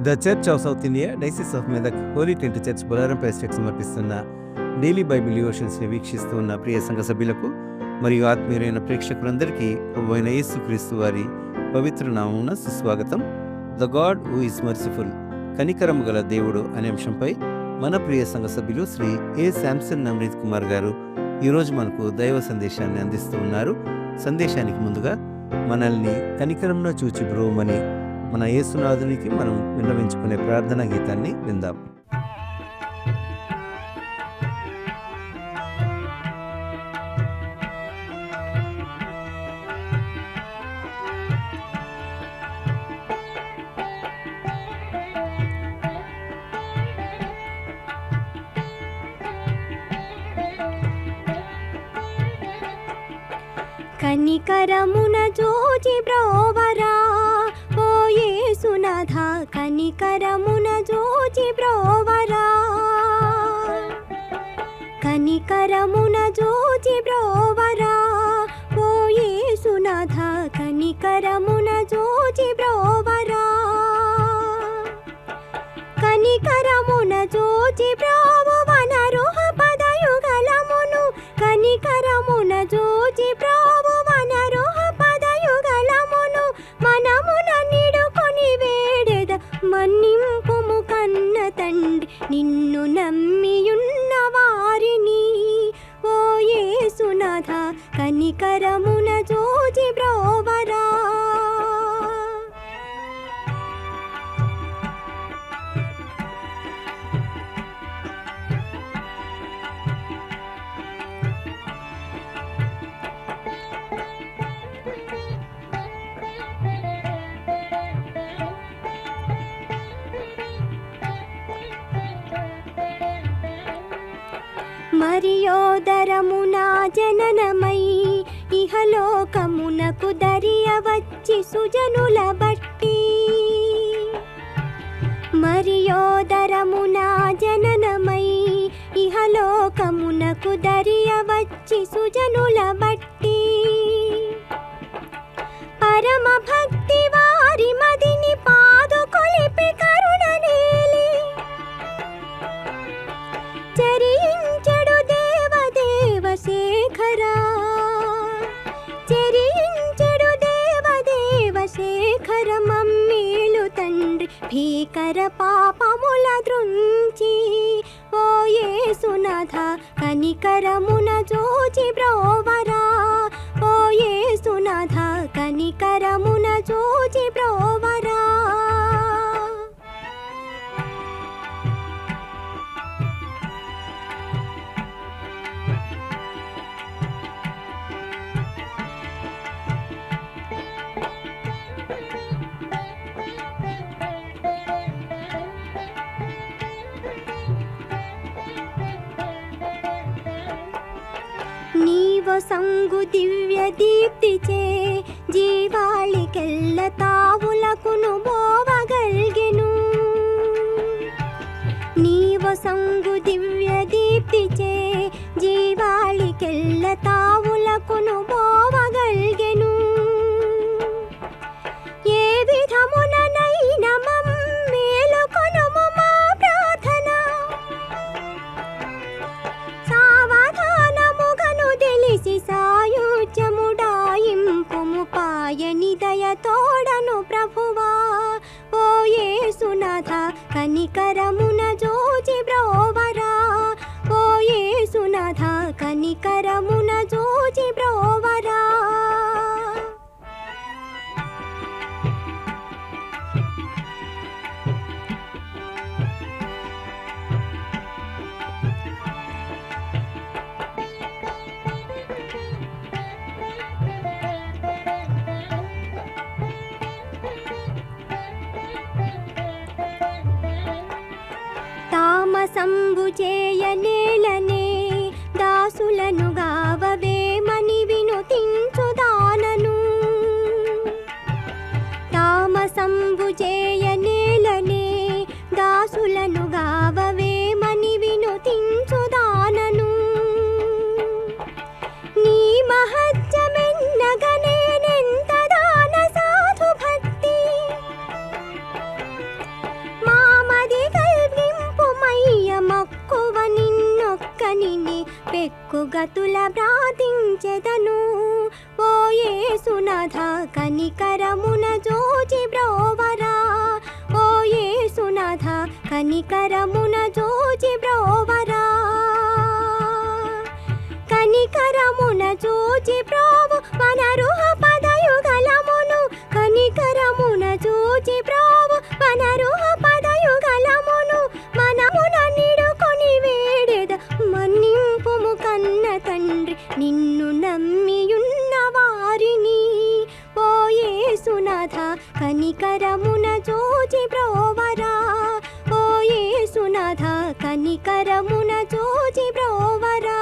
The church of South India diocese of Medak holy tent church బొలారంపై estate సమర్పిస్తున్న daily Bible డివోషన్స్ని వీక్షిస్తూ ఉన్న ప్రియ సంఘ సభ్యులకు మరియు ఆత్మీయులైన ప్రేక్షకులందరికీ ప్రభువైన యేసుక్రీస్తు వారి పవిత్ర నామమున సుస్వాగతం. The God who is merciful, కనికరము గల దేవుడు అనే అంశంపై మన ప్రియ సంఘ సభ్యులు శ్రీ ఏ శాంసన్ నవనీత్ కుమార్ గారు ఈరోజు మనకు దైవ సందేశాన్ని అందిస్తూ ఉన్నారు. సందేశానికి ముందుగా మనల్ని కనికరంలో చూచి బ్రోమని మన యేసునాథునికి మనం విన్నవించుకునే ప్రార్థనా గీతాన్ని విందాం. కనికరమున జోచి బ్రోవరా ఓ యేసునాథ, కనికరమున జోచి బ్రోవరా, కనికరమున జోచి బ్రోవరా ఓ యేసునాథ, కనికరమున జోచి బ్రోవరా, కనికరమున జోచి బ్రోవనరుహ పదయుగలమును, కనికరమున జోచి బ్రోవనరుహ పదయుగలమును మనమున నిడుకొని వేడెద మన్నింపుము కన్న తండ్రి నిన్ను నమ్మియున్న వారిని ఓ యేసునాథ, కనికరమున జోచి బ్రోవరా. మరియోదరమున జననమై ఇహలోకమునకు దరియ వచ్చి సుజనుల బట్టి, మరియోదరమున జననమై ఇహలోకమునకు దరియ వచ్చి సుజనుల బట్టి, పరమ భక్తి వారి మదిని పాదు కొలిపి కరుణనేలి చరించెడు దేవదేవ శేఖరా, చరించెడు దేవదేవ శేఖర మమ్మేలు తండ్రి భీకర పాపముల దృంచి ఓ యేసునాథ, కనికరమున జోచి బ్రోవరా ఓ యేసునాథ, కనికరమున జోచి బ్రోవరా. నీవ సంగు దివ్య దీప్తిచే జీవాళికెల్ల తావులకును బోవగల్గెను, నీవ సంగు దివ్య దీప్తిచే జీవాళికెల్ల తావులకును బోవగల్గెను, ఏ విధముననైన మమ్మేలుకొనుము మా ప్రార్థన, సావధానముగను తెలిసి సాయుధ్యముడాయింపుము పాయని దయతోడను ప్రభువా ఓ యేసునాథ, కనికరమున జోచి బ్రోవరా ఓ యేసునాథ, కనికరమున జోచి బ్రోవరా. తామసంబు చేయనేలనే దాసులను గావవేమని వినుతించుదానను, తామసంబు చేయనేలనే దాసులను గావవేమని వినుతించుదానను, నీ మహత్యమెన్నగనేనెంత దాన సాధు భక్తి నిన్నే పెక్కుగతుల ప్రార్థించెదను. ఓ యేసునాథ కనికరమున జోచి బ్రోవరా. ఓ యేసునాథ కనికరమున జోచి బ్రోవరా. కనికరమున జోచి బ్రోవు వనరుహ పదయుగలమును. కనికరమున జోచి బ్రోవు వనరుహ పదయుగలమును. మనమున నిడుకొని వేడెద మన్నింపుము కన్న తండ్రి నిన్ను నమ్మియున్న వారిని. ఓ యేసునాథ కనికరమున జోచి బ్రోవరా. ఓ యేసునాథ కనికరమున జోచి బ్రోవరా.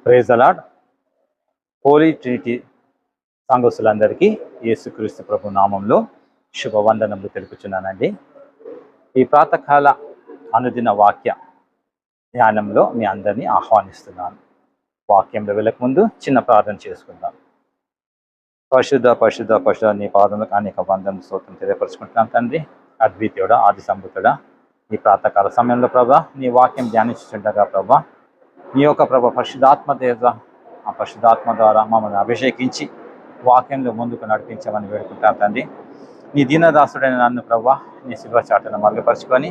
Praise the Lord. Holy trinity సంఘస్థులందరికీ యేసుక్రీస్తు ప్రభు నామంలో శుభవందనములు తెలుపుచున్నానండి. ఈ ప్రాతకాల అనుదిన వాక్య ధ్యానంలో మీ అందరినీ ఆహ్వానిస్తున్నాను. వాక్యంలో వెళ్ళక ముందు చిన్న ప్రార్థన చేసుకుందాం. పరిశుద్ధ పరిశుద్ధ పరిశుద్ధ నీ పాదములకు అనేక వందన స్తోత్రం తెలియపరుచుకుంటున్నాం తండ్రి. అద్వితీయుడా, ఆది సంభూతుడా, ఈ ప్రాతకాల సమయంలో ప్రభా నీ వాక్యం ధ్యానించుండగా ప్రభా నీ యొక్క ప్రభా పరిశుద్ధాత్మ దేవ ఆ పరిశుద్ధాత్మ ద్వారా మమ్మల్ని అభిషేకించి వాక్యంలో ముందుకు నడిపించమని వేడుకుంటాం తండ్రి. నీ దీనదాసుడైన నన్ను ప్రభా నీ శిల్వ చాటను మరుగుపరుచుకొని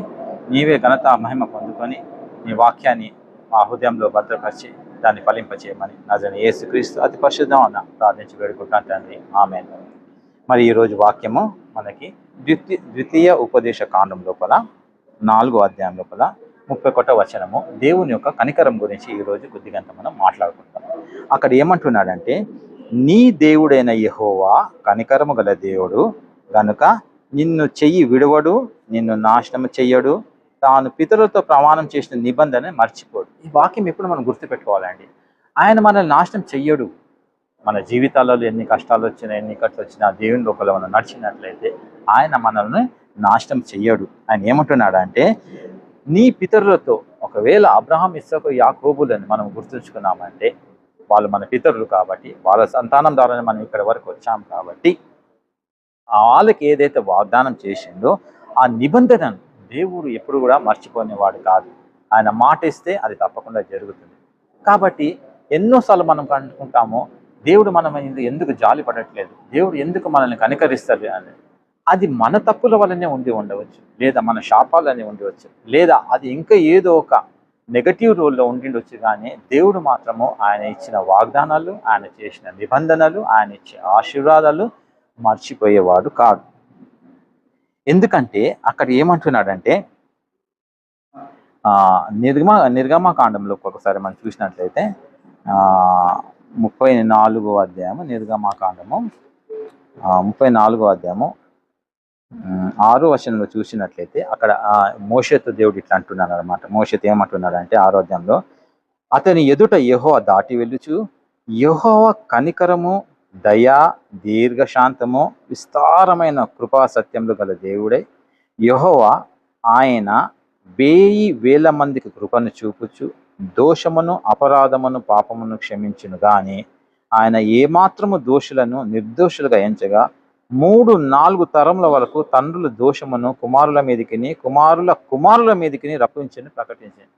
నీవే ఘనత మహిమ పొందుకొని నీ వాక్యాన్ని మా హృదయంలో భద్రపరిచి దాన్ని ఫలింపచేయమని నజరేయుడైన యేసుక్రీస్తు అతి పరిశుద్ధంగా ప్రార్థించి వేడుకుంటాం తండ్రి. ఆమేన్. మరి ఈరోజు వాక్యము మనకి ద్వితీయ ఉపదేశ కాండం లోపల 4వ అధ్యాయం లోపల 31వ వచనము దేవుని యొక్క కనికరం గురించి ఈరోజు కొద్దిగంత మనం మాట్లాడుకుంటాం. అక్కడ ఏమంటున్నాడంటే, నీ దేవుడైన యెహోవా కనికరము గల దేవుడు గనుక నిన్ను చెయ్యి విడువడు, నిన్ను నాశనము చెయ్యడు, తాను పితరులతో ప్రమాణం చేసిన నిబంధన మర్చిపోడు. ఈ వాక్యం ఎప్పుడు మనం గుర్తుపెట్టుకోవాలండి. ఆయన మనల్ని నాశనం చెయ్యడు. మన జీవితాలలో ఎన్ని కష్టాలు వచ్చినా ఎన్ని కట్లు వచ్చినా దేవుని లోపల మనం నడిచినట్లయితే ఆయన మనల్ని నాశనం చెయ్యడు. ఆయన ఏమంటున్నాడంటే, నీ పితరులతో, ఒకవేళ అబ్రహాం, ఇస్సాకు, యాకోబులని మనం గుర్తుంచుకున్నామంటే వాళ్ళు మన పితరులు కాబట్టి వాళ్ళ సంతానం ద్వారానే మనం ఇక్కడ వరకు వచ్చాం కాబట్టి వాళ్ళకి ఏదైతే వాగ్దానం చేసిందో ఆ నిబంధనను దేవుడు ఎప్పుడు కూడా మర్చిపోనేవాడు కాదు. ఆయన మాట ఇస్తే అది తప్పకుండా జరుగుతుంది. కాబట్టి ఎన్నోసార్లు మనం అనుకుంటామో దేవుడు మనం ఎందుకు జాలి పడట్లేదు, దేవుడు ఎందుకు మనల్ని కనికరిస్తారు అని. అది మన తప్పుల వల్లనే ఉండి ఉండవచ్చు, లేదా మన శాపాలనే ఉండవచ్చు, లేదా అది ఇంకా ఏదో ఒక నెగటివ్ రోల్లో ఉండిండొచ్చు. కానీ దేవుడు మాత్రము ఆయన ఇచ్చిన వాగ్దానాలు, ఆయన చేసిన నిబంధనలు, ఆయన ఇచ్చే ఆశీర్వాదాలు మర్చిపోయేవాడు కాదు. ఎందుకంటే అక్కడ ఏమంటున్నాడంటే నిర్గమకాండంలో ఒకసారి మనం చూసినట్లయితే 34వ అధ్యాయము నిర్గమకాండము 34వ అధ్యాయము 6వ వచనంలో చూసినట్లయితే అక్కడ మోషేతో దేవుడు ఇట్లా అంటున్నాడు అనమాట. మోషేతో ఏమంటున్నాడు అంటే 6వ అధ్యాయంలో, అతని ఎదుట యెహోవా దాటి వెళ్ళుచు, యెహోవా కనికరము, దయా, దీర్ఘశాంతము, విస్తారమైన కృపా సత్యములు గల దేవుడే. యెహోవా ఆయన 1000 మందికి కృపను చూపుచు దోషమును, అపరాధమును, పాపమును క్షమించును గాని ఆయన ఏమాత్రము దోషులను నిర్దోషులుగా ఎంచగా 3-4 తరముల వరకు తండ్రుల దోషమును కుమారుల మీదకిని, కుమారుల కుమారుల మీదకిని రప్పించని ప్రకటించింది.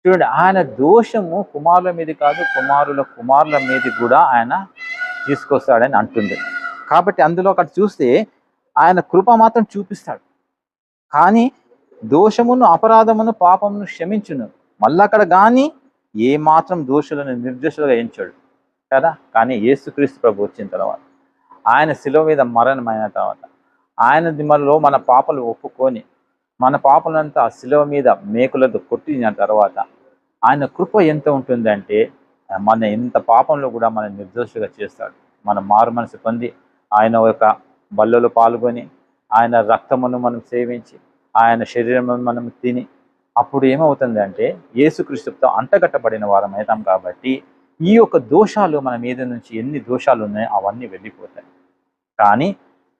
చూడండి, ఆయన దోషము కుమారుల మీద కాదు, కుమారుల కుమారుల మీద కూడా ఆయన తీసుకొస్తాడని అంటుంది. కాబట్టి అందులో అక్కడ చూస్తే ఆయన కృప మాత్రం చూపిస్తాడు, కానీ దోషమును, అపరాధమును, పాపమును క్షమించును. మళ్ళీ అక్కడ కానీ ఏ మాత్రం దోషులను నిర్దోషులుగా ఎంచాడు కదా. కానీ యేసుక్రీస్తు ప్రభు వచ్చిన తర్వాత, ఆయన శిలువ మీద మరణమైన తర్వాత ఆయన దిమలో మన పాపలు ఒప్పుకొని మన పాపలంతా ఆ శిలువ మీద మేకులతో కొట్టిన తర్వాత ఆయన కృప ఎంత ఉంటుందంటే మన ఎంత పాపంలో కూడా మన నిర్దోషిగా చేస్తాడు. మన మారు మనసు పొంది ఆయన యొక్క బల్లలో పాల్గొని ఆయన రక్తమును మనం సేవించి ఆయన శరీరమును మనం తిని అప్పుడు ఏమవుతుందంటే యేసుక్రీస్తుతో అంటగట్టబడిన వారం అవుతాం. కాబట్టి ఈ యొక్క దోషాలు మన మీద నుంచి ఎన్ని దోషాలు ఉన్నాయో అవన్నీ వెళ్ళిపోతాయి. కానీ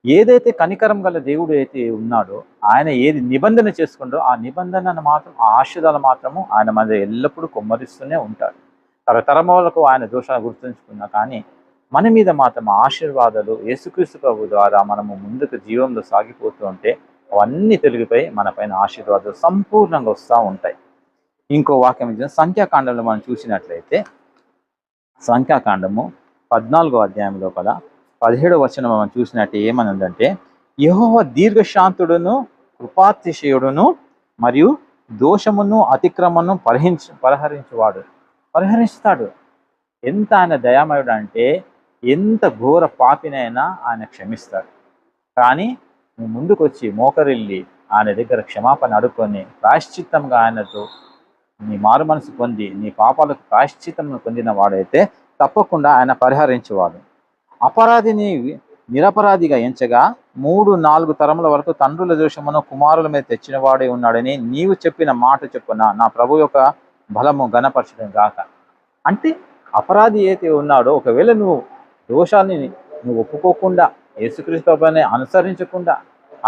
ఏదైతే కనికరం గల దేవుడు అయితే ఉన్నాడో ఆయన ఏది నిబంధన చేసుకుంటో ఆ నిబంధనను మాత్రం ఆ ఆశీర్వాదాలు మాత్రము ఆయన మన ఎల్లప్పుడూ కొమ్మరిస్తూనే ఉంటాడు. తరతరములకు ఆయన దోషాలు గుర్తుంచుకున్నా కానీ మన మీద మాత్రం ఆశీర్వాదాలు యేసుక్రీస్తు ప్రభు ద్వారా మనము ముందుకు జీవంలో సాగిపోతూ ఉంటే అవన్నీ తొలగిపోయి మన పైన ఆశీర్వాదాలు సంపూర్ణంగా వస్తూ ఉంటాయి. ఇంకో వాక్యం సంఖ్యాకాండంలో మనం చూసినట్లయితే సంఖ్యాకాండము 14వ అధ్యాయం లోపల 17వ వచనం మనం చూసినట్టు ఏమని ఉందంటే, యెహోవా దీర్ఘశాంతుడును కృపాతిశయుడును మరియు దోషమును అతిక్రమను పరిహరిస్తాడు. ఎంత ఆయన దయామయుడు అంటే ఎంత ఘోర పాపినైనా ఆయన క్షమిస్తాడు. కానీ నువ్వు ముందుకు వచ్చి మోకరిల్లి ఆయన దగ్గర క్షమాపణ అడుక్కొని ప్రాయశ్చిత్తంగా ఆయనతో నీ మారు మనసు పొంది నీ పాపాలకు ప్రాయశ్చిత్తం పొందిన వాడైతే తప్పకుండా ఆయన పరిహరించేవాడు. అపరాధిని నిరపరాధిగా ఎంచగా 3-4 తరముల వరకు తండ్రుల దోషమును కుమారుల మీద తెచ్చిన వాడే ఉన్నాడని నీవు చెప్పిన మాట చొప్పున నా ప్రభు యొక్క బలము గణపరచడం గాక. అంటే అపరాధి అయితే ఉన్నాడో ఒకవేళ నువ్వు దోషాన్ని నువ్వు ఒప్పుకోకుండా యేసుక్రీస్తు ప్రభువుని అనుసరించకుండా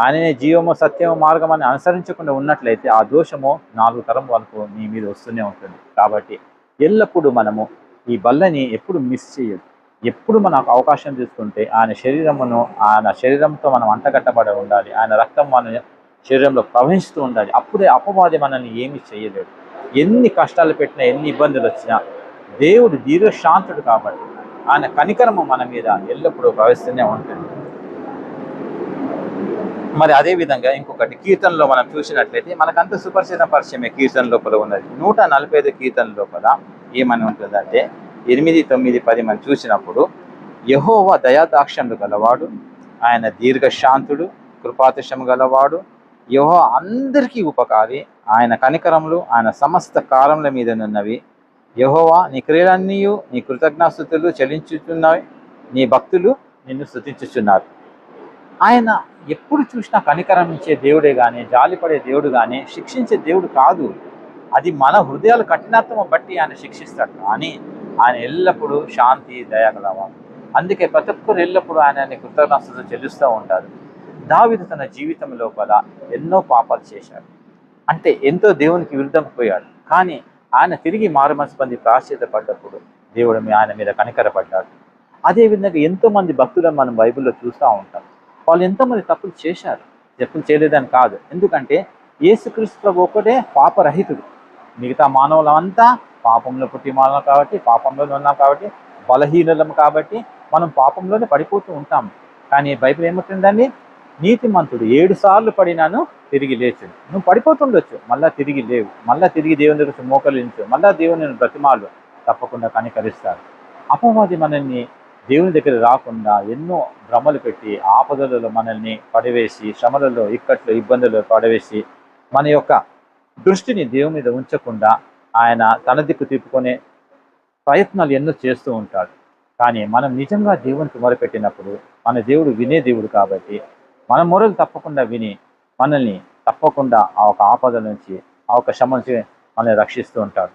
ఆయననే జీవము సత్యము మార్గం అని అనుసరించకుండా ఉన్నట్లయితే ఆ దోషము 4 తరం వరకు నీ మీద వస్తూనే ఉంటుంది. కాబట్టి ఎల్లప్పుడూ మనము ఈ బల్లని ఎప్పుడు మిస్ చేయదు. ఎప్పుడు మనకు అవకాశం తీసుకుంటే ఆయన శరీరంతో మనం అంటగట్టబడి ఉండాలి. ఆయన రక్తం మన శరీరంలో ప్రవహిస్తూ ఉండాలి. అప్పుడే అపవాది మనల్ని ఏమీ చేయలేడు. ఎన్ని కష్టాలు పెట్టినా ఎన్ని ఇబ్బందులు వచ్చినా దేవుడు దీర్ఘశాంతుడు కాబట్టి ఆయన కనికరము మన మీద ఎల్లప్పుడూ ప్రవహిస్తూనే ఉంటుంది. మరి అదేవిధంగా ఇంకొకటి కీర్తనలో మనం చూసినట్లయితే మనకంత సుపరిచిత పరిచయమే కీర్తన లోపల ఉన్నది. 145 కీర్తన లోపల ఏమని ఉంటుందంటే 8, 9, 10 మనం చూసినప్పుడు యెహోవా దయాదాక్షణ్యులు గలవాడు, ఆయన దీర్ఘశాంతుడు కృపాతిశయం గలవాడు, యెహోవా అందరికీ ఉపకారి, ఆయన కనికరములు ఆయన సమస్త కాలముల మీదనున్నవి. యెహోవా నీ క్రియలన్నీ నీ కృతజ్ఞాస్తుతులు చెల్లించుచున్నవి, నీ భక్తులు నిన్ను స్తుతించుచున్నారు. ఆయన ఎప్పుడు చూసినా కనికరించే దేవుడే కానీ జాలిపడే దేవుడు కానీ శిక్షించే దేవుడు కాదు. అది మన హృదయాల కఠినత్వం బట్టి ఆయన శిక్షిస్తాడు. కానీ ఆయన ఎల్లప్పుడూ శాంతి దయగలవాడు. అందుకే ప్రతి ఒక్కరు ఎల్లప్పుడూ ఆయన కృతజ్ఞతలు చెల్లిస్తూ ఉంటారు. దావీదు తన జీవితం లోపల ఎన్నో పాపాలు చేశాడు, అంటే ఎంతో దేవునికి విరుద్ధం పోయాడు. కానీ ఆయన తిరిగి మారుమనసు పొంది ప్రాశ్చిత్తపడ్డప్పుడు దేవుడు ఆయన మీద కనికరపడ్డాడు. అదేవిధంగా ఎంతోమంది భక్తులను మనం బైబిల్లో చూస్తూ ఉంటాం. వాళ్ళు ఎంతోమంది తప్పులు చేశారు, తప్పులు చేయలేదని కాదు. ఎందుకంటే యేసుక్రీస్తు ప్రభు ఒకటే పాపరహితుడు. మిగతా మానవులంతా పాపంలో పుట్టి మానవులు కాబట్టి పాపంలోనే ఉన్నాం కాబట్టి బలహీనులం కాబట్టి మనం పాపంలోనే పడిపోతూ ఉంటాం. కానీ బైబిల్ ఏమంటుందండి, నీతిమంతుడు 7 సార్లు పడినాను తిరిగి లేచుడు. నువ్వు పడిపోతుండొచ్చు, మళ్ళీ తిరిగి లేవు, మళ్ళీ తిరిగి దేవుని దగ్గర మోకరించు, మళ్ళీ దేవుని బ్రతిమాలు, తప్పకుండా కనికరిస్తారు. అపవాది మనల్ని దేవుని దగ్గర రాకుండా ఎన్నో భ్రమలు పెట్టి ఆపదలలో మనల్ని పడవేసి శ్రమలలో ఇక్కట్లో ఇబ్బందులు పడవేసి మన యొక్క దృష్టిని దేవుని మీద ఉంచకుండా ఆయన తన దిక్కు తిప్పుకునే ప్రయత్నాలు ఎన్నో చేస్తూ ఉంటాడు. కానీ మనం నిజంగా దేవునికి మొరపెట్టినప్పుడు మన దేవుడు వినే దేవుడు కాబట్టి మన మొరలు తప్పకుండా విని మనల్ని తప్పకుండా ఆ ఒక ఆపద నుంచి ఆ ఒక శ్రమ నుంచి మనల్ని రక్షిస్తూ ఉంటాడు.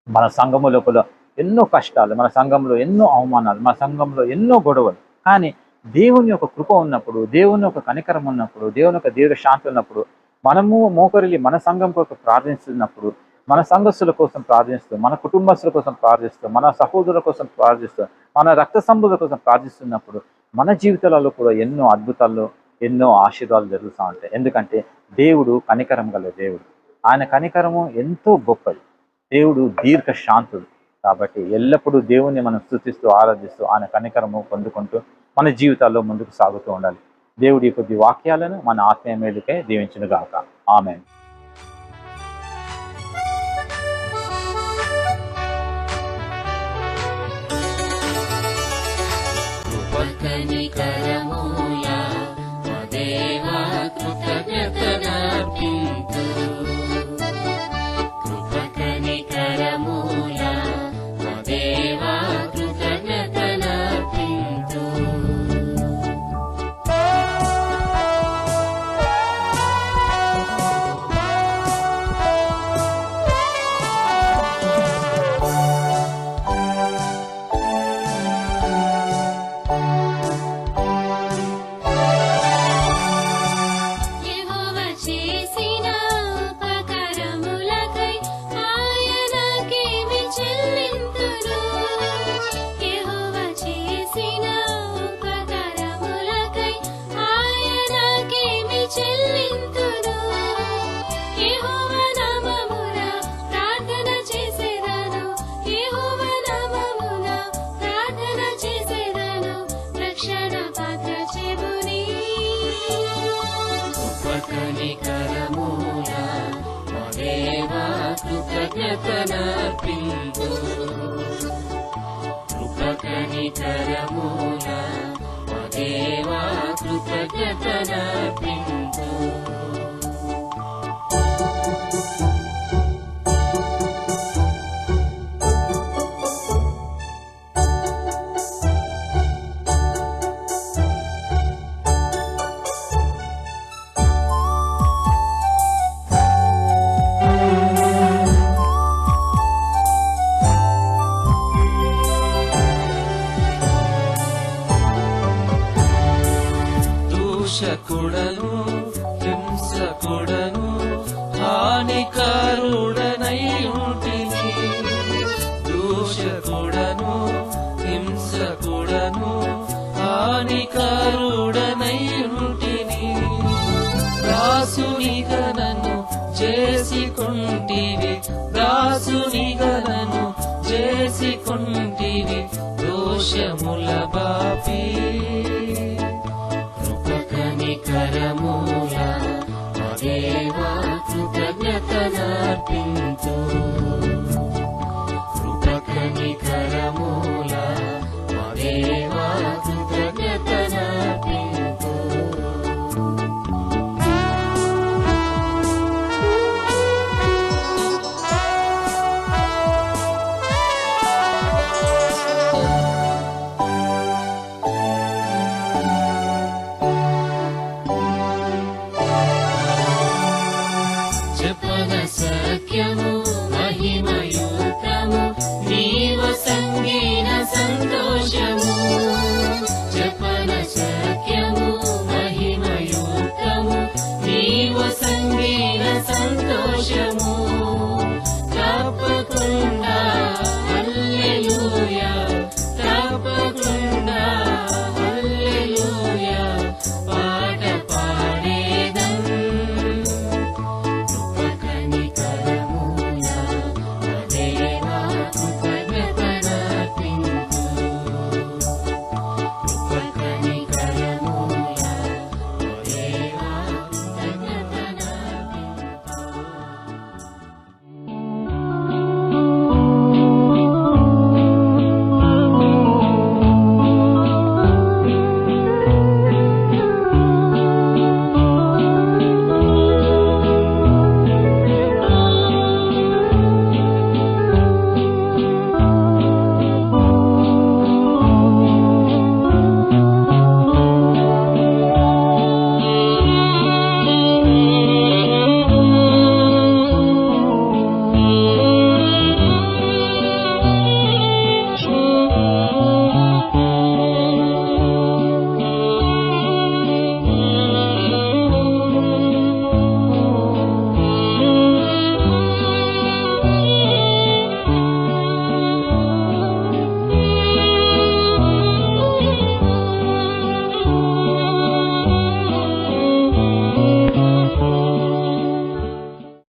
మన సంఘము లోపల ఎన్నో కష్టాలు, మన సంఘంలో ఎన్నో అవమానాలు, మన సంఘంలో ఎన్నో గొడవలు, కానీ దేవుని యొక్క కృప ఉన్నప్పుడు, దేవుని యొక్క కనికరం ఉన్నప్పుడు, దేవుని యొక్క దీర్ఘశాంతి ఉన్నప్పుడు మనము మోకరిల్లి మన సంఘం కోసం ప్రార్థిస్తున్నప్పుడు, మన సంఘస్థుల కోసం ప్రార్థిస్తూ, మన కుటుంబస్తుల కోసం ప్రార్థిస్తూ, మన సహోదరుల కోసం ప్రార్థిస్తూ, మన రక్త సంబంధుల కోసం ప్రార్థిస్తున్నప్పుడు మన జీవితాలలో కూడా ఎన్నో అద్భుతాలు ఎన్నో ఆశీర్వాదాలు జరుగుతూ ఉంటాయి. ఎందుకంటే దేవుడు కనికరం గల దేవుడు. ఆయన కనికరము ఎంతో గొప్పది. దేవుడు దీర్ఘశాంతుడు కాబట్టి ఎల్లప్పుడూ దేవుణ్ణి మనం స్తుతిస్తూ ఆరాధిస్తూ ఆయన కనికరము పొందుకుంటూ మన జీవితాల్లో ముందుకు సాగుతూ ఉండాలి. దేవుడి కొద్ది వాక్యాలను మన ఆత్మీయ మేలుకై దీవించునుగాక. ఆమేన్. కనికరముల పాత్ర చెబుని ఉపకనికరముల మా దేవా కృతజ్ఞతనర్పింతు ఉపకనికరముల మా దేవా కృతజ్ఞతనర్పింతు దూషకుడను హింసకుడను హానికారుడనై ఉంటిని దూషకుడను హింసకుడను హానికారుడనై ఉంటిని దాసునిగా నన్ను చేసికొంటివి దాసునిగా నన్ను చేసికొంటివి దోషముల బాపి కనికరము